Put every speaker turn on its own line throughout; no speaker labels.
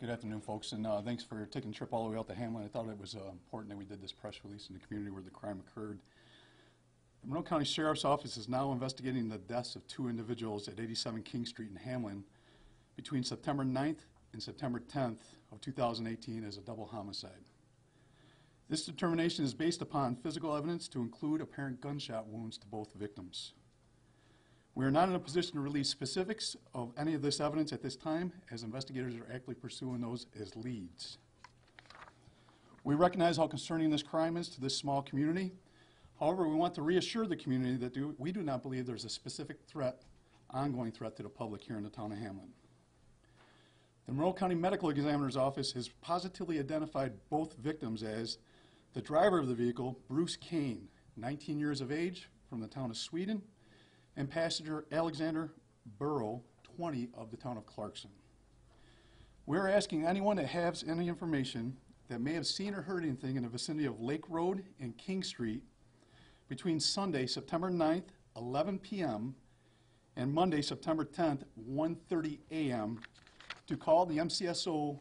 Good afternoon, folks, and thanks for taking the trip all the way out to Hamlin. I thought it was important that we did this press release in the community where the crime occurred. The Monroe County Sheriff's Office is now investigating the deaths of two individuals at 87 King Street in Hamlin between September 9th and September 10th of 2018 as a double homicide. This determination is based upon physical evidence to include apparent gunshot wounds to both victims. We are not in a position to release specifics of any of this evidence at this time, as investigators are actively pursuing those as leads. We recognize how concerning this crime is to this small community. However, we want to reassure the community that we do not believe there's a specific threat, ongoing threat to the public here in the town of Hamlin. The Monroe County Medical Examiner's Office has positively identified both victims as the driver of the vehicle, Bruce Kane, 19 years of age, from the town of Sweden, and passenger Alexander Burrow, 20, of the town of Clarkson. We're asking anyone that has any information that may have seen or heard anything in the vicinity of Lake Road and King Street between Sunday, September 9th, 11 p.m., and Monday, September 10th, 1:30 a.m., to call the MCSO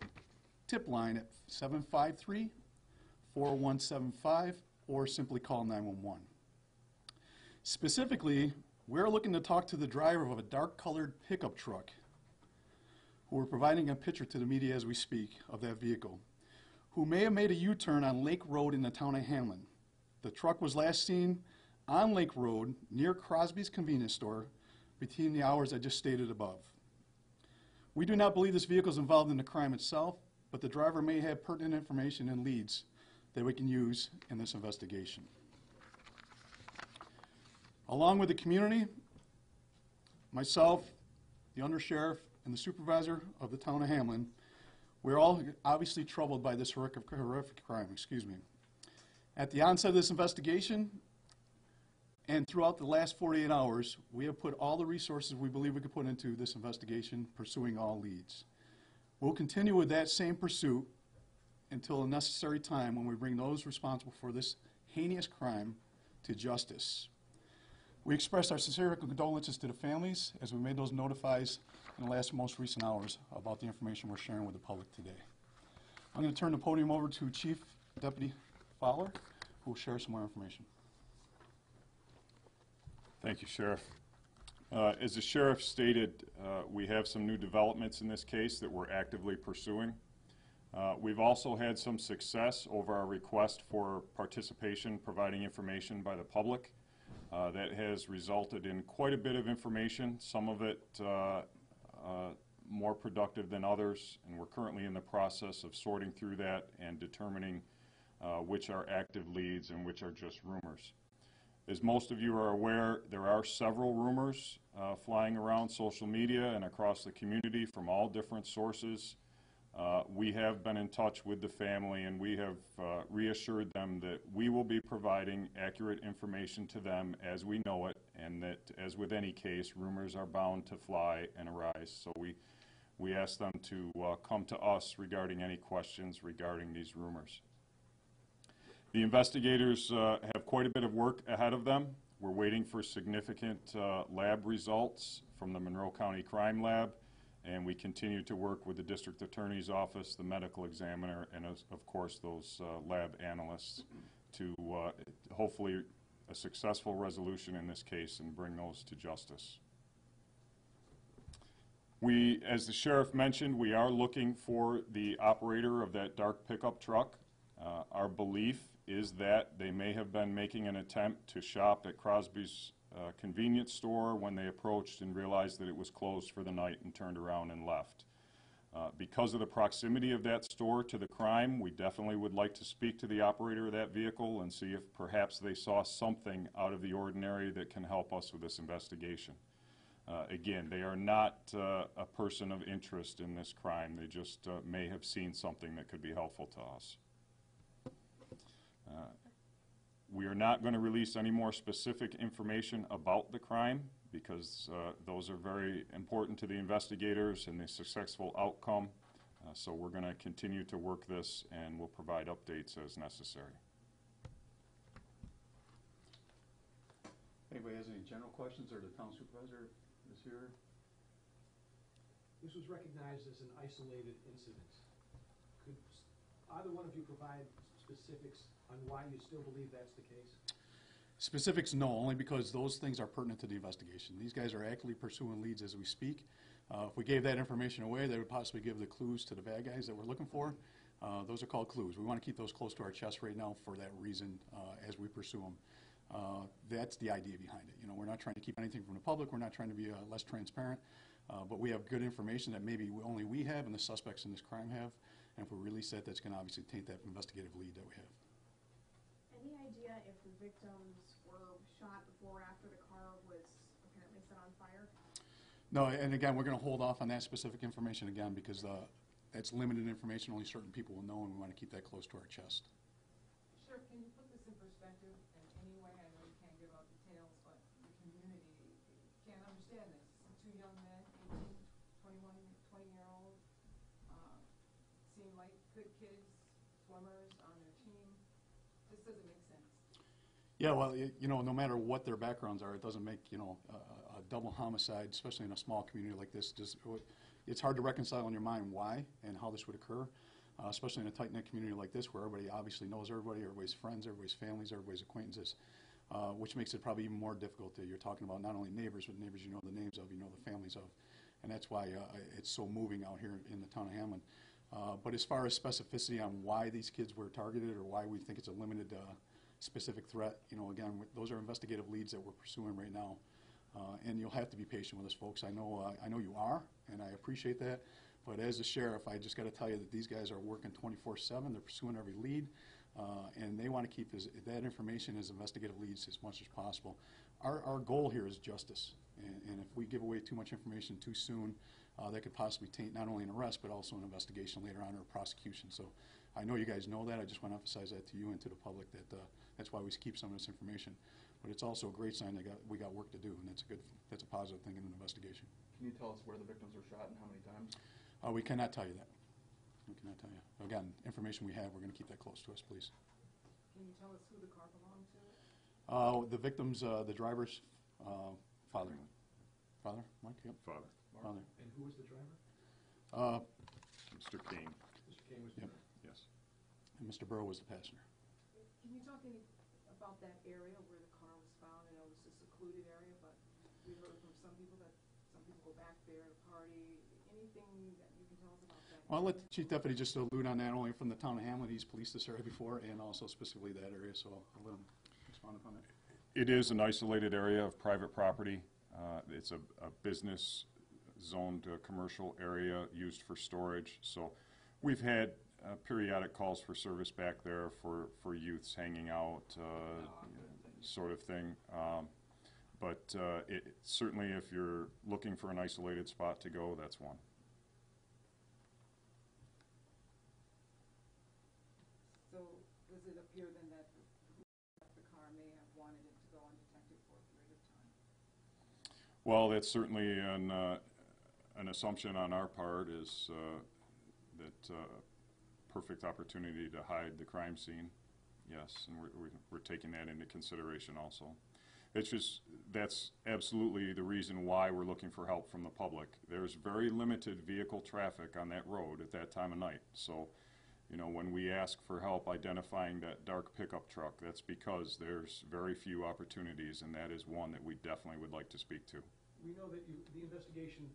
tip line at 753-4175 or simply call 911. Specifically, we're looking to talk to the driver of a dark-colored pickup truck who we're providing a picture to the media as we speak of that vehicle, who may have made a U-turn on Lake Road in the town of Hamlin. The truck was last seen on Lake Road near Crosby's convenience store between the hours I just stated above. We do not believe this vehicle is involved in the crime itself, but the driver may have pertinent information and leads that we can use in this investigation. Along with the community, myself, the undersheriff, and the supervisor of the town of Hamlin, we're all obviously troubled by this horrific crime. At the onset of this investigation, and throughout the last 48 hours, we have put all the resources we believe we could put into this investigation, pursuing all leads. We'll continue with that same pursuit until a necessary time when we bring those responsible for this heinous crime to justice. We express our sincere condolences to the families as we made those notifies in the most recent hours about the information we're sharing with the public today. I'm going to turn the podium over to Chief Deputy Fowler, who will share some more information.
Thank you, Sheriff. As the Sheriff stated, we have some new developments in this case that we're actively pursuing. We've also had some success over our request for participation, providing information by the public. That has resulted in quite a bit of information, some of it more productive than others, and we're currently in the process of sorting through that and determining which are active leads and which are just rumors. As most of you are aware, there are several rumors flying around social media and across the community from all different sources. We have been in touch with the family, and we have reassured them that we will be providing accurate information to them as we know it, and that, as with any case, rumors are bound to fly and arise. So we ask them to come to us regarding any questions regarding these rumors. The investigators have quite a bit of work ahead of them. We're waiting for significant lab results from the Monroe County Crime Lab, and we continue to work with the District Attorney's Office, the Medical Examiner, and of course those lab analysts to hopefully a successful resolution in this case and bring those to justice. As the Sheriff mentioned, we are looking for the operator of that dark pickup truck. Our belief is that they may have been making an attempt to shop at Crosby's convenience store when they approached and realized that it was closed for the night and turned around and left. Because of the proximity of that store to the crime, we definitely would like to speak to the operator of that vehicle and see if perhaps they saw something out of the ordinary that can help us with this investigation. Again, they are not a person of interest in this crime. They just may have seen something that could be helpful to us. We are not going to release any more specific information about the crime because those are very important to the investigators and the successful outcome. So we're going to continue to work this, and we'll provide updates as necessary.
Anybody has any general questions, or the town supervisor is here?
This was recognized as an isolated incident. either one of you provide specifics on why you still believe that's the case?
Specifics, no, only because those things are pertinent to the investigation. These guys are actively pursuing leads as we speak. If we gave that information away, they would possibly give the clues to the bad guys that we're looking for. Those are called clues. We want to keep those close to our chest right now for that reason as we pursue them. That's the idea behind it. You know, we're not trying to keep anything from the public. We're not trying to be less transparent. But we have good information that maybe only we have and the suspects in this crime have. And if we release that, that's going to obviously taint that investigative lead that we have.
Any idea if the victims were shot before or after the car was apparently set on fire?
No, and again, we're going to hold off on that specific information again because that's limited information. Only certain people will know, and we want to keep that close to our chest.
Sheriff, can you put this in perspective in any way? I know you can't give out details, but the community can't understand this. Two young men, 18, 21, 20-year-old, seem like good kids, swimmers on their team. This doesn't make sense.
Yeah, well, you know, no matter what their backgrounds are, it doesn't make, you know, a double homicide, especially in a small community like this. It's hard to reconcile in your mind why and how this would occur, especially in a tight-knit community like this where everybody obviously knows everybody, everybody's friends, everybody's families, everybody's acquaintances, which makes it probably even more difficult. You're talking about not only neighbors, but neighbors you know the names of, you know the families of, and that's why it's so moving out here in the town of Hamlin. But as far as specificity on why these kids were targeted or why we think it's a limited specific threat, you know, again, those are investigative leads that we're pursuing right now. And you'll have to be patient with us, folks. I know you are, and I appreciate that. But as a sheriff, I just got to tell you that these guys are working 24/7. They're pursuing every lead, and they want to keep that information as investigative leads as much as possible. Our goal here is justice, and if we give away too much information too soon, that could possibly taint not only an arrest but also an investigation later on or a prosecution. So I know you guys know that. I just want to emphasize that to you and to the public that that's why we keep some of this information. But it's also a great sign that we got work to do, and that's a positive thing in an investigation.
Can you tell us where the victims were shot and how many times?
We cannot tell you that. We cannot tell you. Again, information we have, we're going to keep that close to us, please.
Can you tell us who the car belonged to?
The victims, the driver's father. Father? Mike? Yep.
Father.
Father.
And who was the driver?
Mr. Kane.
Mr. Kane was
Yep.
the driver.
Yes.
And Mr. Burrow was the passenger.
Can you talk about that area where the car was found? I know it's a secluded area, but we heard from some people that some people go back there to party. Anything that you can tell us about that?
Well, I'll let the Chief Deputy just allude on that, only from the town of Hamlin. He's policed this area before, and also specifically that area, so I'll let him respond upon that.
It is an isolated area of private property. It's a business zoned commercial area used for storage. So we've had periodic calls for service back there for youths hanging out, sort of thing. But certainly if you're looking for an isolated spot to go, that's one.
So does it appear then that the car may have wanted it to go undetected for a period of time?
Well, that's certainly an assumption on our part is that perfect opportunity to hide the crime scene. Yes, and we're taking that into consideration also. It's just, that's absolutely the reason why we're looking for help from the public. There's very limited vehicle traffic on that road at that time of night. So, you know, when we ask for help identifying that dark pickup truck, that's because there's very few opportunities, and that is one that we definitely would like to speak to.
We know that the investigation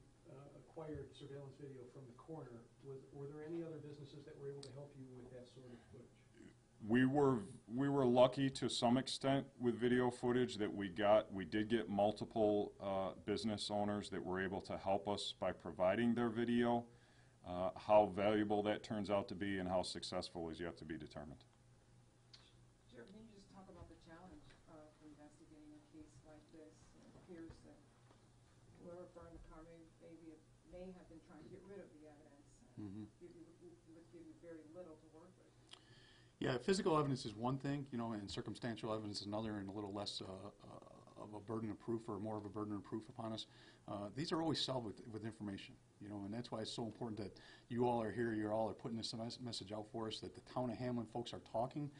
acquired surveillance video from the coroner. Were there any other businesses that were able to help you with that sort of footage?
We were lucky to some extent with video footage that we got. We did get multiple business owners that were able to help us by providing their video. How valuable that turns out to be and how successful is yet to be determined.
Sure. Can you just talk about the challenge of investigating a case like this? It appears that whoever burned the car may have been trying to get rid of the evidence and would give you very little to work with.
Yeah, physical evidence is one thing, you know, and circumstantial evidence is another, and a little less of a burden of proof or more of a burden of proof upon us. These are always solved with information, you know, and that's why it's so important that you all are here, you all are putting this message out for us, that the town of Hamlin folks are talking,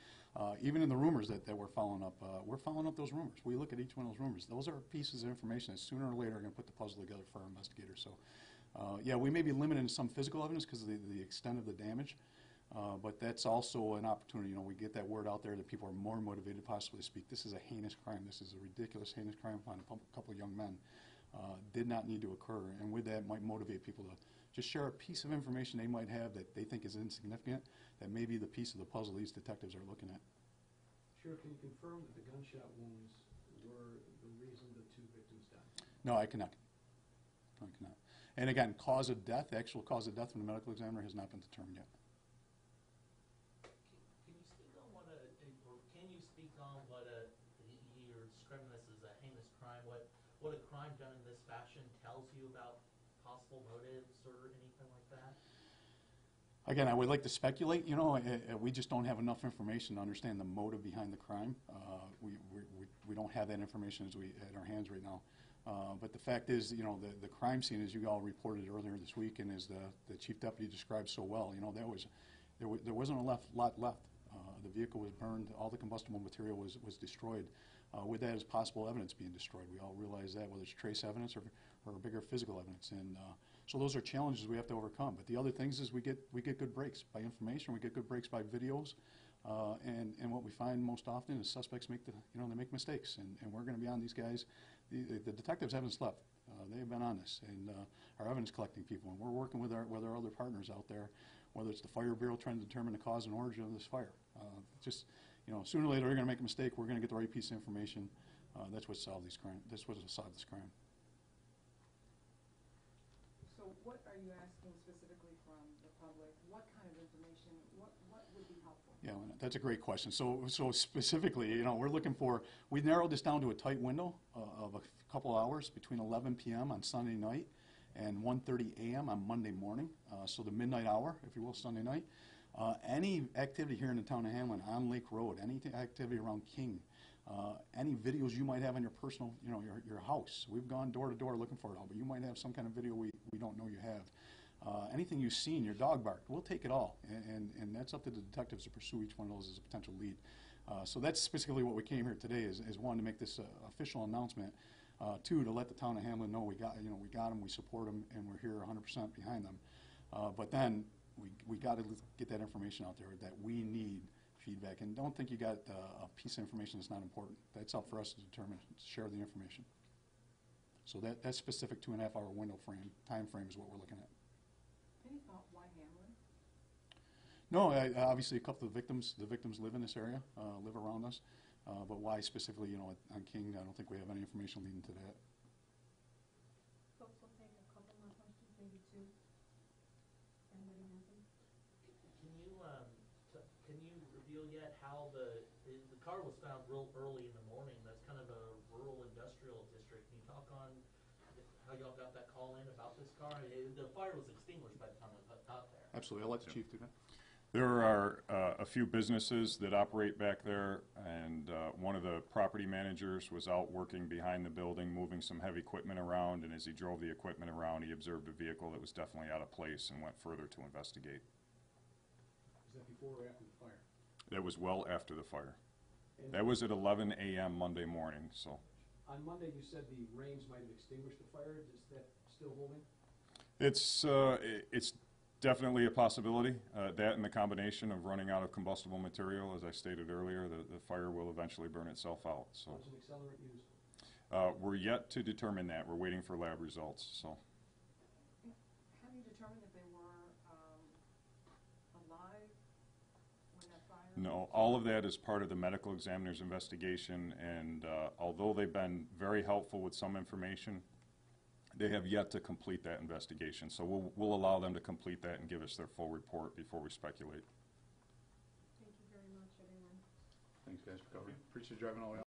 even in the rumors that we're following up. We're following up those rumors. We look at each one of those rumors. Those are pieces of information that sooner or later are going to put the puzzle together for our investigators. So, yeah, we may be limited in some physical evidence because of the extent of the damage, But that's also an opportunity, we get that word out there that people are more motivated to possibly speak. This is a heinous crime. This is a ridiculous, heinous crime on a couple of young men. Did not need to occur, and with that might motivate people to just share a piece of information they might have that they think is insignificant, that may be the piece of the puzzle these detectives are looking at.
Sheriff, can you confirm that the gunshot wounds were the reason the 2 victims died?
No, I cannot. I cannot. And again, cause of death, actual cause of death from the medical examiner has not been determined yet.
Can you speak on what you're describing this as a heinous crime, what a crime done in this fashion tells you about possible motives or anything like that?
Again, I would like to speculate, we just don't have enough information to understand the motive behind the crime. We don't have that information at our hands right now. But the fact is, the crime scene, as you all reported earlier this week, and as the chief deputy described so well, there wasn't a lot left. The vehicle was burned, all the combustible material was destroyed. With that as possible evidence being destroyed. We all realize that, whether it's trace evidence or bigger physical evidence. And so those are challenges we have to overcome. But the other things is we get good breaks by information, we get good breaks by videos, and what we find most often is suspects make they make mistakes, and we're going to be on these guys. The detectives haven't slept. They have been on this, and are evidence collecting people, and we're working with our other partners out there, whether it's the Fire Bureau trying to determine the cause and origin of this fire. Sooner or later they're going to make a mistake. We're going to get the right piece of information. That's what solved this crime. That's what solved this crime.
So what are you asking specifically from the public? What kind of information, what would be helpful?
Yeah, that's a great question. So specifically, we're looking for, we narrowed this down to a tight window of a couple hours between 11 p.m. on Sunday night and 1:30 a.m. on Monday morning, so the midnight hour, if you will, Sunday night. Any activity here in the town of Hamlin on Lake Road, any activity around King, any videos you might have on your personal, your house. We've gone door to door looking for it all, but you might have some kind of video we don't know you have. Anything you've seen, your dog barked, we'll take it all, and that's up to the detectives to pursue each one of those as a potential lead. So that's specifically what we came here today is one, to make this official announcement. 2, to let the town of Hamlin know we got them, we support them, and we're here 100% behind them. But then we got to get that information out there that we need feedback. And don't think you got a piece of information that's not important. That's up for us to determine, to share the information. So that's specific 2.5-hour time frame is what we're looking at.
Any thought why Hamlin?
No, obviously a couple of the victims live in this area, live around us. But why specifically, on King, I don't think we have any information leading to that.
Folks, we'll take a couple more questions, maybe 2. Anybody have them?
Can you reveal yet how the car was found real early in the morning? That's kind of a rural industrial district. Can you talk on how y'all got that call in about this car? The fire was extinguished by the time it got there.
Absolutely. I'll let the chief do that.
There are a few businesses that operate back there, and one of the property managers was out working behind the building, moving some heavy equipment around, and as he drove the equipment around, he observed a vehicle that was definitely out of place and went further to investigate.
Was that before or after the fire?
That was well after the fire.
And
That was at 11 a.m. Monday morning, so.
on Monday, you said the rains might have extinguished the fire. Is that still holding?
It's definitely a possibility. That and the combination of running out of combustible material, as I stated earlier, the fire will eventually burn itself out. So
Was an accelerant used?
we're yet to determine that. We're waiting for lab results. So
Have you determined if they were alive when that fire?
no, all of that is part of the medical examiner's investigation, and although they've been very helpful with some information, they have yet to complete that investigation. So we'll allow them to complete that and give us their full report before we speculate.
Thank you very much, everyone.
Thanks, guys, for covering. Appreciate you driving all the way out.